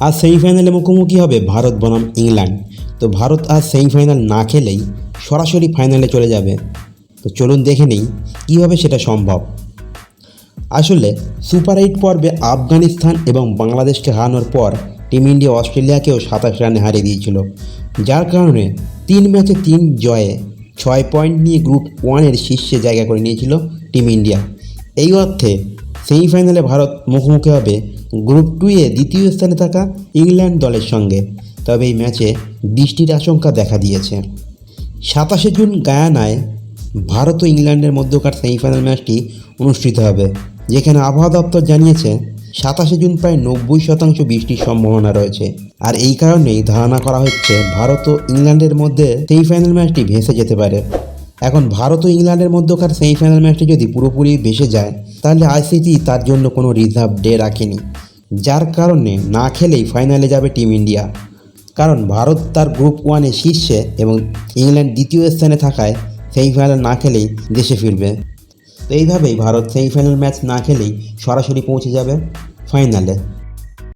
আর সেমিফাইনালে মুখোমুখি হবে ভারত বনাম ইংল্যান্ড। তো ভারত আর সেমিফাইনাল না খেলেই সরাসরি ফাইনালে চলে যাবে। তো চলুন দেখে নেই কীভাবে সেটা সম্ভব। আসলে সুপার 8 পর্বে আফগানিস্তান এবং বাংলাদেশকে হারানোর পর টিম ইন্ডিয়া অস্ট্রেলিয়াকেও 27 রানে হারিয়ে দিয়েছিল, যার কারণে 3 ম্যাচে 3 জয়ে 6 পয়েন্ট নিয়ে গ্রুপ 1-এর শীর্ষে জায়গা করে নিয়েছিল টিম ইন্ডিয়া। এই অর্থে সেমিফাইনালে ভারত মুখোমুখি হবে গ্রুপ 2-এ দ্বিতীয় স্থানে থাকা ইংল্যান্ড দলের সঙ্গে। তবে এই ম্যাচে বৃষ্টির আশঙ্কা দেখা দিয়েছে। 27 জুন গায়ানায় ভারত ও ইংল্যান্ডের মধ্যকার সেমিফাইনাল ম্যাচটি অনুষ্ঠিত হবে, যেখানে আবহাওয়া দপ্তর জানিয়েছে 27 জুন প্রায় 90% বৃষ্টির সম্ভাবনা রয়েছে। আর এই কারণেই ধারণা করা হচ্ছে ভারত ও ইংল্যান্ডের মধ্যে সেমিফাইনাল ম্যাচটি ভেসে যেতে পারে। এখন ভারত ও ইংল্যান্ডের মধ্যকার সেমিফাইনাল ম্যাচটি যদি পুরোপুরি ভেসে যায়, তাহলে আইসিসি তার জন্য কোনো রিজার্ভ ডে রাখেনি, যার কারণে না খেলেই ফাইনালে যাবে টিম ইন্ডিয়া। কারণ ভারত তার গ্রুপ 1-এ শীর্ষে এবং ইংল্যান্ড দ্বিতীয় স্থানে থাকায় সেমিফাইনাল না খেলেই দেশে ফিরবে। তো এইভাবেই ভারত সেমিফাইনাল ম্যাচ না খেলেই সরাসরি পৌঁছে যাবে ফাইনালে।